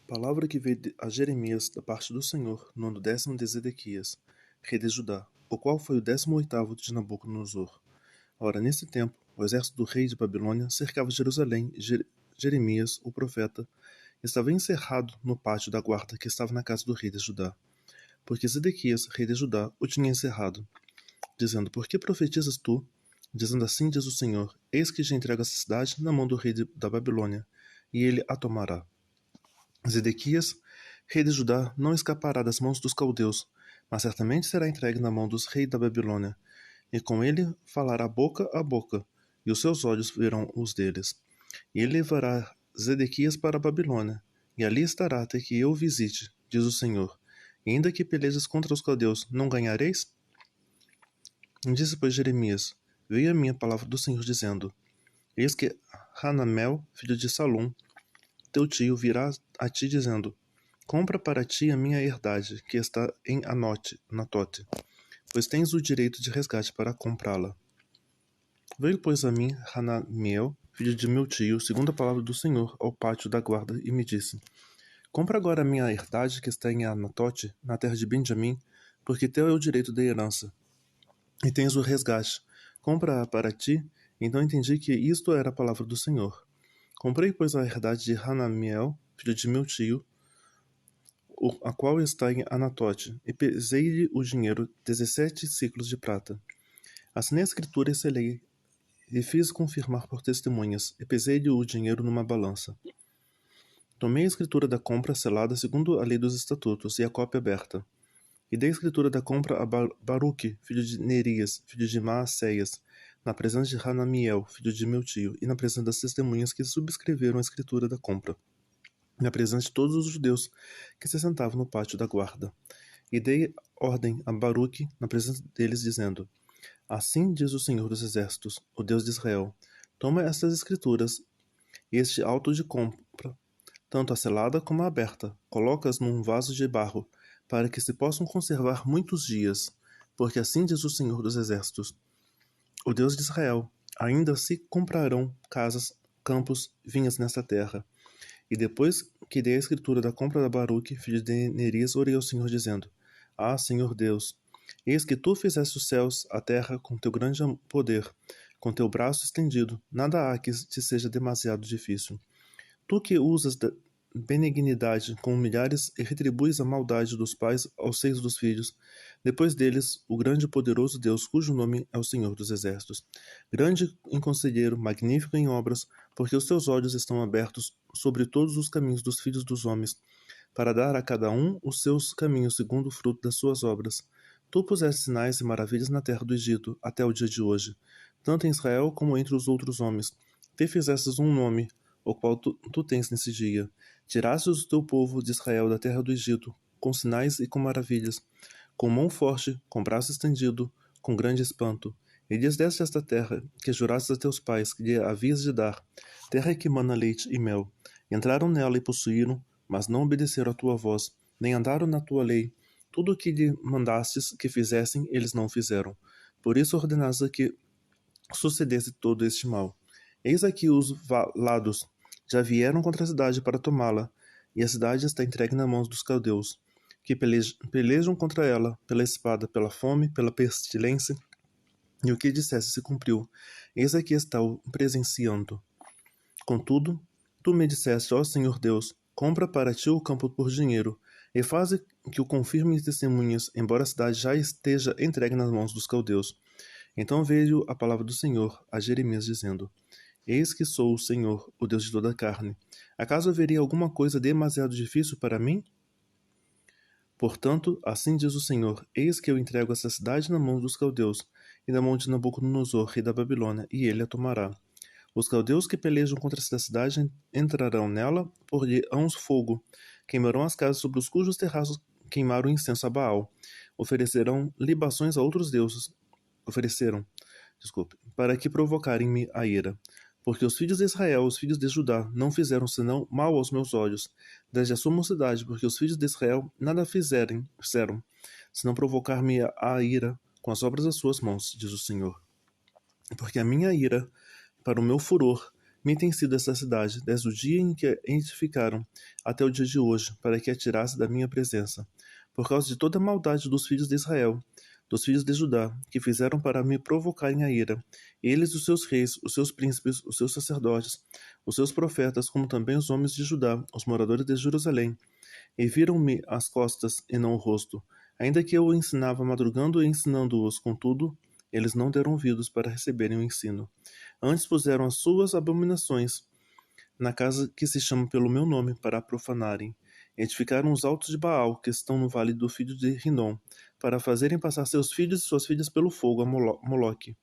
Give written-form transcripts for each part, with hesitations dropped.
Palavra que veio a Jeremias da parte do Senhor no ano 10º de Zedequias, rei de Judá, o qual foi o 18º de Nabucodonosor. Ora, nesse tempo, o exército do rei de Babilônia cercava Jerusalém e Jeremias, o profeta, estava encerrado no pátio da guarda que estava na casa do rei de Judá, porque Zedequias, rei de Judá, o tinha encerrado, dizendo: Por que profetizas tu? Dizendo: Assim diz o Senhor: Eis que já entrego essa cidade na mão do rei da Babilônia, e ele a tomará. Zedequias, rei de Judá, não escapará das mãos dos caldeus, mas certamente será entregue na mão dos reis da Babilônia, e com ele falará boca a boca, e os seus olhos verão os deles. E ele levará Zedequias para a Babilônia, e ali estará até que eu visite, diz o Senhor. E ainda que pelejes contra os caldeus, não ganhareis? Disse, pois, Jeremias: Veio a minha palavra do Senhor, dizendo: Eis que Hanamel, filho de Salum, teu tio, virá a ti, dizendo: Compra para ti a minha herdade, que está em Anatote, pois tens o direito de resgate para comprá-la. Veio, pois, a mim Hanamiel, filho de meu tio, segundo a palavra do Senhor, ao pátio da guarda, e me disse: Compra agora a minha herdade, que está em Anatote, na terra de Benjamim, porque teu é o direito da herança, e tens o resgate. Compra-a para ti. Então entendi que isto era a palavra do Senhor. Comprei, pois, a herdade de Hanamiel, filho de meu tio, a qual está em Anatote, e pesei-lhe o dinheiro, 17 ciclos de prata. Assinei a escritura e selei, e fiz confirmar por testemunhas, e pesei-lhe o dinheiro numa balança. Tomei a escritura da compra selada segundo a lei dos estatutos, e a cópia aberta. E dei a escritura da compra a Baruque, filho de Nerias, filho de Maacéias, na presença de Hanamiel, filho de meu tio, e na presença das testemunhas que subscreveram a escritura da compra, na presença de todos os judeus que se sentavam no pátio da guarda. E dei ordem a Baruque na presença deles, dizendo: Assim diz o Senhor dos Exércitos, o Deus de Israel: Toma estas escrituras e este auto de compra, tanto a selada como a aberta, coloca-as num vaso de barro, para que se possam conservar muitos dias, porque assim diz o Senhor dos Exércitos, o Deus de Israel: ainda se comprarão casas, campos, vinhas nesta terra. E depois que dei a escritura da compra da Baruque, filho de Nerias, orei ao Senhor, dizendo: Ah, Senhor Deus, eis que tu fizeste os céus, a terra, com teu grande poder, com teu braço estendido, nada há que te seja demasiado difícil. Tu que usas da benignidade com milhares e retribuis a maldade dos pais aos seios dos filhos, depois deles, o grande e poderoso Deus, cujo nome é o Senhor dos Exércitos. Grande em conselheiro, magnífico em obras, porque os teus olhos estão abertos sobre todos os caminhos dos filhos dos homens, para dar a cada um os seus caminhos segundo o fruto das suas obras. Tu puseste sinais e maravilhas na terra do Egito, até o dia de hoje, tanto em Israel como entre os outros homens. Te fizestes um nome, o qual tu tens nesse dia. Tirastes o teu povo de Israel da terra do Egito, com sinais e com maravilhas, com mão forte, com braço estendido, com grande espanto. E lhes deste esta terra, que jurastes a teus pais, que lhe havias de dar, terra que mana leite e mel. Entraram nela e possuíram, mas não obedeceram à tua voz, nem andaram na tua lei. Tudo o que lhe mandastes que fizessem, eles não fizeram. Por isso ordenaste que sucedesse todo este mal. Eis aqui os valados já vieram contra a cidade para tomá-la, e a cidade está entregue nas mãos dos caldeus, que pelejam contra ela pela espada, pela fome, pela pestilência, e o que disseste se cumpriu. Eis aqui está o presenciando. Contudo, tu me disseste, ó Senhor Deus, compra para ti o campo por dinheiro, e faze que o confirme testemunhas, embora a cidade já esteja entregue nas mãos dos caldeus. Então veio a palavra do Senhor a Jeremias, dizendo: Eis que sou o Senhor, o Deus de toda a carne. Acaso haveria alguma coisa demasiado difícil para mim? Portanto, assim diz o Senhor: Eis que eu entrego essa cidade na mão dos caldeus, e na mão de Nabucodonosor, rei da Babilônia, e ele a tomará. Os caldeus que pelejam contra esta cidade entrarão nela, por-lhe-ão fogo, queimarão as casas sobre os cujos terraços queimaram incenso a Baal, oferecerão libações a outros deuses, para que provocarem-me a ira. Porque os filhos de Israel, os filhos de Judá, não fizeram senão mal aos meus olhos, desde a sua mocidade, porque os filhos de Israel nada fizeram, senão provocar-me a ira com as obras das suas mãos, diz o Senhor. Porque a minha ira, para o meu furor, me tem sido esta cidade, desde o dia em que a edificaram até o dia de hoje, para que a tirasse da minha presença, por causa de toda a maldade dos filhos de Israel, dos filhos de Judá, que fizeram para me provocarem a ira. Eles, os seus reis, os seus príncipes, os seus sacerdotes, os seus profetas, como também os homens de Judá, os moradores de Jerusalém, e viram-me as costas e não o rosto. Ainda que eu ensinava madrugando e ensinando-os, contudo, eles não deram ouvidos para receberem o ensino. Antes puseram as suas abominações na casa que se chama pelo meu nome, para a profanarem. Edificaram os altos de Baal, que estão no vale do filho de Rinom, para fazerem passar seus filhos e suas filhas pelo fogo a Moloque.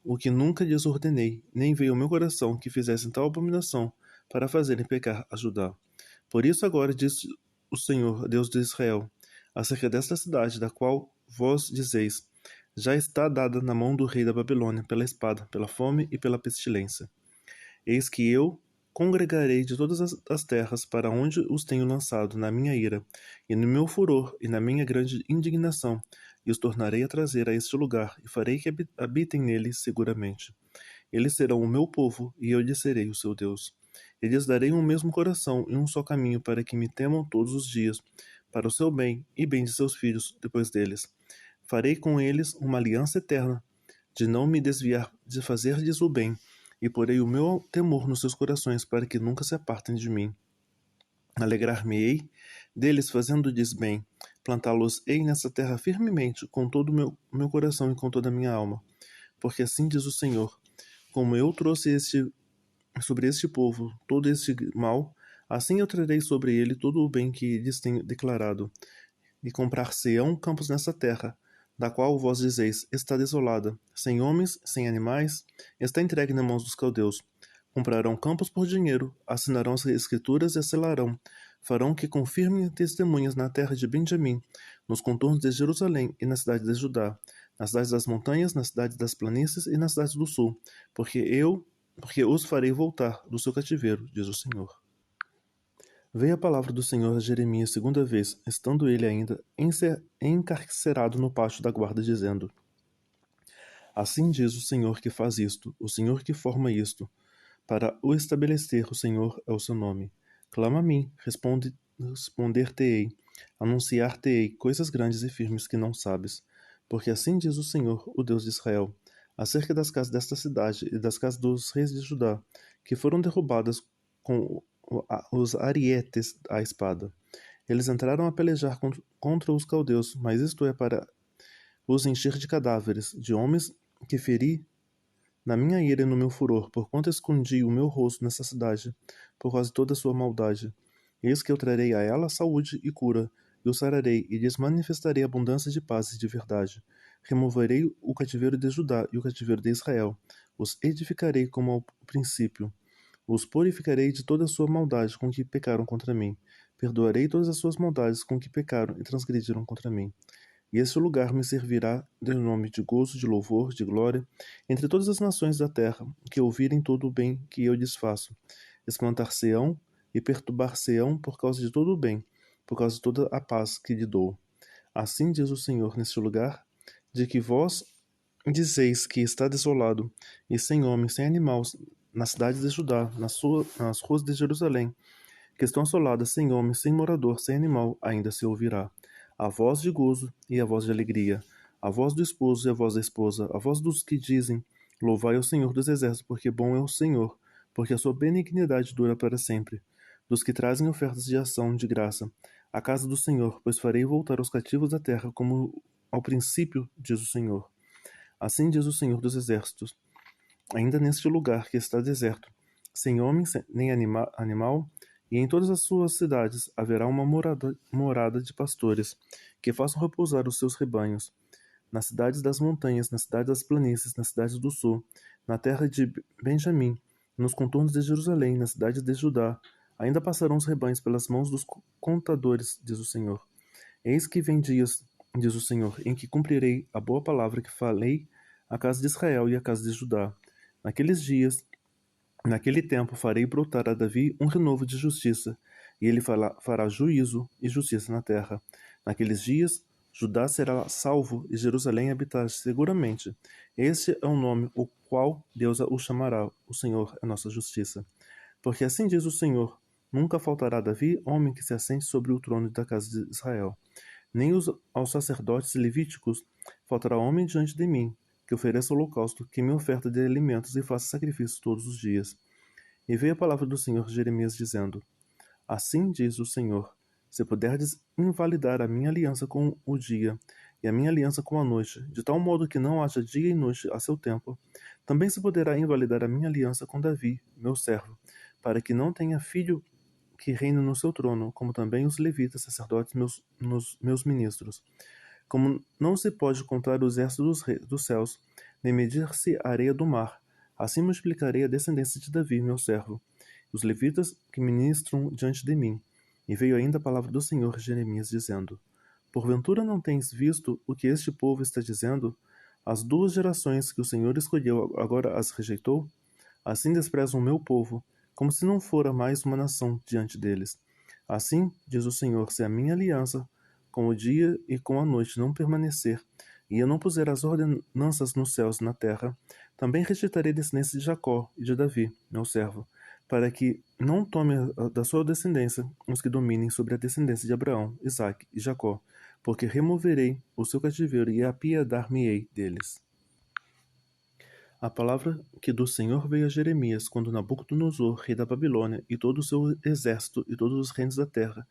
O que nunca lhes ordenei, nem veio ao meu coração que fizessem tal abominação, para fazerem pecar a Judá. Por isso agora diz o Senhor, Deus de Israel, acerca desta cidade, da qual vós dizeis, já está dada na mão do rei da Babilônia, pela espada, pela fome e pela pestilência. Eis que eu congregarei de todas as terras para onde os tenho lançado na minha ira, e no meu furor, e na minha grande indignação, e os tornarei a trazer a este lugar, e farei que habitem nele seguramente. Eles serão o meu povo, e eu lhes serei o seu Deus. E lhes darei um mesmo coração e um só caminho para que me temam todos os dias, para o seu bem e bem de seus filhos depois deles. Farei com eles uma aliança eterna, de não me desviar de fazer-lhes o bem, e porei o meu temor nos seus corações para que nunca se apartem de mim. Alegrar-me-ei deles fazendo-lhes bem, plantá-los-ei nessa terra firmemente, com todo o meu coração e com toda a minha alma. Porque assim diz o Senhor, como eu trouxe sobre este povo todo este mal, assim eu trarei sobre ele todo o bem que lhes tenho declarado. E comprar-se-ão campos nessa terra, da qual vós dizeis, está desolada, sem homens, sem animais, está entregue nas mãos dos caldeus. Comprarão campos por dinheiro, assinarão as escrituras e as selarão, farão que confirmem testemunhas na terra de Benjamim, nos contornos de Jerusalém e na cidade de Judá, nas cidades das montanhas, nas cidades das planícies e nas cidades do sul, porque os farei voltar do seu cativeiro, diz o Senhor. Veio a palavra do Senhor a Jeremias segunda vez, estando ele ainda encarcerado no pátio da guarda, dizendo: Assim diz o Senhor que faz isto, o Senhor que forma isto. Para o estabelecer, o Senhor é o seu nome. Clama a mim, responder-te-ei, anunciar-te-ei coisas grandes e firmes que não sabes. Porque assim diz o Senhor, o Deus de Israel, acerca das casas desta cidade e das casas dos reis de Judá, que foram derrubadas com os arietes à espada. Eles entraram a pelejar contra os caldeus, mas isto é para os encher de cadáveres, de homens que feri na minha ira e no meu furor, porquanto escondi o meu rosto nessa cidade, por causa de toda a sua maldade. Eis que eu trarei a ela saúde e cura, e o sararei, e lhes manifestarei abundância de paz e de verdade. Removerei o cativeiro de Judá e o cativeiro de Israel. Os edificarei como ao princípio. Os purificarei de toda a sua maldade com que pecaram contra mim. Perdoarei todas as suas maldades com que pecaram e transgrediram contra mim. E este lugar me servirá de nome de gozo, de louvor, de glória, entre todas as nações da terra, que ouvirem todo o bem que eu lhes faço. Espantar-se-ão e perturbar-se-ão por causa de todo o bem, por causa de toda a paz que lhe dou. Assim diz o Senhor neste lugar, de que vós dizeis que está desolado, e sem homem, sem animal, nas cidades de Judá, nas ruas de Jerusalém, que estão assoladas, sem homem, sem morador, sem animal, ainda se ouvirá a voz de gozo e a voz de alegria, a voz do esposo e a voz da esposa, a voz dos que dizem, louvai ao Senhor dos exércitos, porque bom é o Senhor, porque a sua benignidade dura para sempre. Dos que trazem ofertas de ação de graça, à casa do Senhor, pois farei voltar os cativos da terra como ao princípio, diz o Senhor. Assim diz o Senhor dos exércitos, ainda neste lugar que está deserto, sem homem nem animal, e em todas as suas cidades haverá uma morada de pastores, que façam repousar os seus rebanhos. Nas cidades das montanhas, nas cidades das planícies, nas cidades do sul, na terra de Benjamim, nos contornos de Jerusalém, nas cidades de Judá, ainda passarão os rebanhos pelas mãos dos contadores, diz o Senhor. Eis que vem dias, diz o Senhor, em que cumprirei a boa palavra que falei à casa de Israel e à casa de Judá. Naqueles dias, naquele tempo farei brotar a Davi um renovo de justiça, e ele fará juízo e justiça na terra. Naqueles dias Judá será salvo e Jerusalém habitará seguramente. Este é o nome o qual Deus o chamará. O Senhor é nossa justiça. Porque assim diz o Senhor, nunca faltará a Davi homem que se assente sobre o trono da casa de Israel. Nem aos sacerdotes levíticos faltará homem diante de mim, que ofereça holocausto, que me oferta de alimentos e faça sacrifícios todos os dias. E veio a palavra do Senhor Jeremias dizendo: Assim diz o Senhor, se puderdes invalidar a minha aliança com o dia, e a minha aliança com a noite, de tal modo que não haja dia e noite a seu tempo, também se poderá invalidar a minha aliança com Davi, meu servo, para que não tenha filho que reine no seu trono, como também os levitas, sacerdotes, meus ministros. Como não se pode contar os exércitos dos céus, nem medir-se a areia do mar, assim multiplicarei a descendência de Davi, meu servo, os levitas que ministram diante de mim. E veio ainda a palavra do Senhor Jeremias, dizendo: Porventura não tens visto o que este povo está dizendo? As 2 gerações que o Senhor escolheu agora as rejeitou? Assim desprezam o meu povo, como se não fora mais uma nação diante deles. Assim, diz o Senhor, se a minha aliança com o dia e com a noite não permanecer, e eu não puser as ordenanças nos céus e na terra, também rejeitarei a descendência de Jacó e de Davi, meu servo, para que não tome da sua descendência os que dominem sobre a descendência de Abraão, Isaque e Jacó, porque removerei o seu cativeiro e apiedar-me-ei deles. A palavra que do Senhor veio a Jeremias, quando Nabucodonosor, rei da Babilônia, e todo o seu exército e todos os reinos da terra,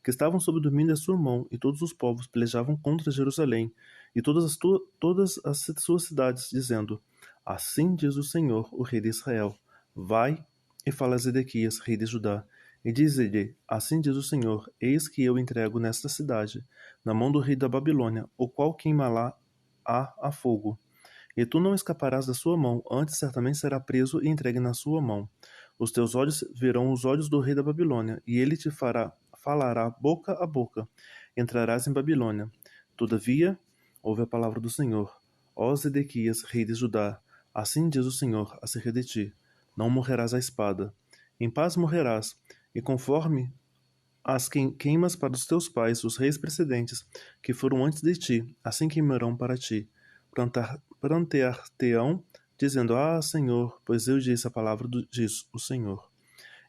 que estavam sob o domínio da sua mão, e todos os povos pelejavam contra Jerusalém, e todas as suas cidades, dizendo: Assim diz o Senhor, o rei de Israel: Vai e fala a Zedequias, rei de Judá, e dize-lhe: Assim diz o Senhor: Eis que eu entrego nesta cidade, na mão do rei da Babilônia, o qual queimará a fogo. E tu não escaparás da sua mão, antes certamente será preso e entregue na sua mão. Os teus olhos verão os olhos do rei da Babilônia, e ele te falará boca a boca. Entrarás em Babilônia. Todavia, ouve a palavra do Senhor. Ó Zedequias, rei de Judá, assim diz o Senhor acerca de ti: Não morrerás à espada. Em paz morrerás, e conforme as queimas para os teus pais, os reis precedentes, que foram antes de ti, assim queimarão para ti. Prantear-te-ão, dizendo: Senhor, pois eu disse a palavra diz o Senhor.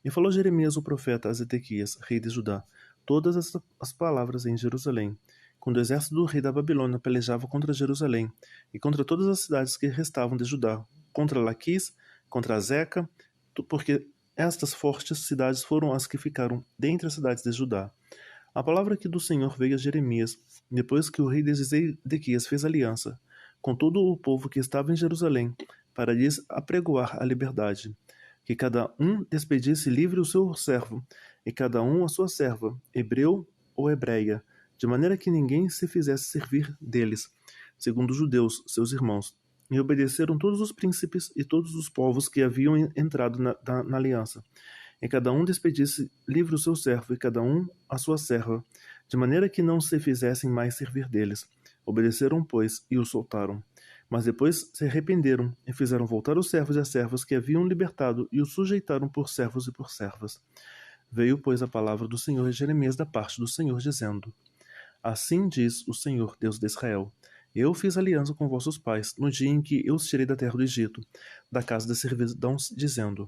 E falou Jeremias o profeta a Zedequias, rei de Judá, todas as palavras em Jerusalém, quando o exército do rei da Babilônia pelejava contra Jerusalém, e contra todas as cidades que restavam de Judá, contra Laquis, contra Azeca, porque estas fortes cidades foram as que ficaram dentre as cidades de Judá. A palavra que do Senhor veio a Jeremias, depois que o rei de Zedequias fez aliança com todo o povo que estava em Jerusalém, para lhes apregoar a liberdade, que cada um despedisse livre o seu servo, e cada um a sua serva, hebreu ou hebreia, de maneira que ninguém se fizesse servir deles, segundo os judeus, seus irmãos. E obedeceram todos os príncipes e todos os povos que haviam entrado na aliança. E cada um despedisse livre o seu servo, e cada um a sua serva, de maneira que não se fizessem mais servir deles. Obedeceram, pois, e o soltaram. Mas depois se arrependeram, e fizeram voltar os servos e as servas que haviam libertado, e os sujeitaram por servos e por servas. Veio, pois, a palavra do Senhor a Jeremias da parte do Senhor, dizendo: Assim diz o Senhor, Deus de Israel: Eu fiz aliança com vossos pais, no dia em que eu os tirei da terra do Egito, da casa da servidão, dizendo: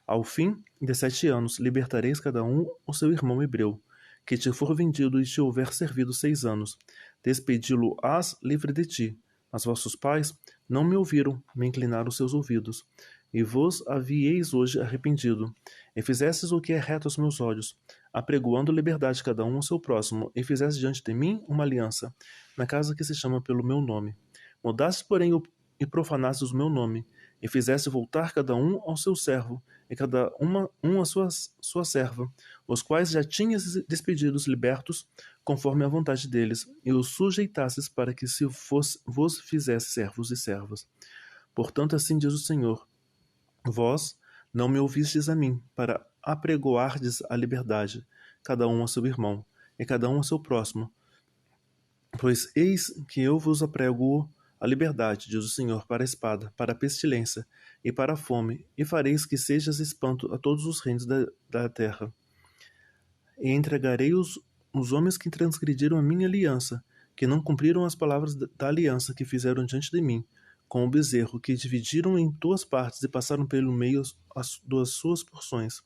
Ao fim de 7 anos, libertareis cada um o seu irmão hebreu, que te for vendido e te houver servido 6 anos. Despedi-lo-ás livre de ti. Mas vossos pais não me ouviram, me inclinaram seus ouvidos. E vos havieis hoje arrependido, e fizestes o que é reto aos meus olhos, apregoando liberdade cada um ao seu próximo, e fizeste diante de mim uma aliança, na casa que se chama pelo meu nome. Mudaste, porém, e profanastes o meu nome, e fizeste voltar cada um ao seu servo, e cada a sua serva, os quais já tinhas despedidos libertos, conforme a vontade deles, e os sujeitasses para que vos fizesse servos e servas. Portanto, assim diz o Senhor: Vós não me ouvistes a mim, para apregoardes a liberdade, cada um a seu irmão, e cada um a seu próximo. Pois eis que eu vos aprego a liberdade, diz o Senhor, para a espada, para a pestilência e para a fome, e fareis que sejas espanto a todos os reinos da terra. E entregarei os homens que transgrediram a minha aliança, que não cumpriram as palavras da aliança que fizeram diante de mim, com o bezerro, que dividiram em 2 partes e passaram pelo meio das suas porções,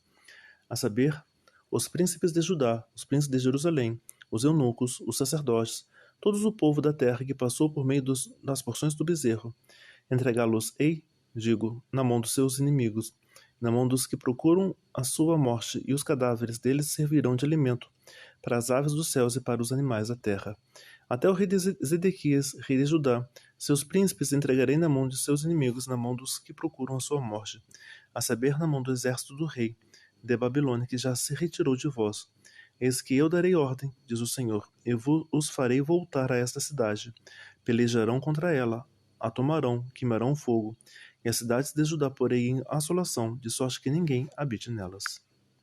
a saber, os príncipes de Judá, os príncipes de Jerusalém, os eunucos, os sacerdotes, todo o povo da terra que passou por meio das porções do bezerro. Entregá-los-ei, digo, na mão dos seus inimigos, na mão dos que procuram a sua morte, e os cadáveres deles servirão de alimento para as aves dos céus e para os animais da terra. Até o rei de Zedequias, rei de Judá, seus príncipes entregarei na mão de seus inimigos, na mão dos que procuram a sua morte, a saber, na mão do exército do rei de Babilônia, que já se retirou de vós. Eis que eu darei ordem, diz o Senhor, e os farei voltar a esta cidade. Pelejarão contra ela, a tomarão, queimarão fogo, e as cidades de Judá porei em assolação, de sorte que ninguém habite nelas.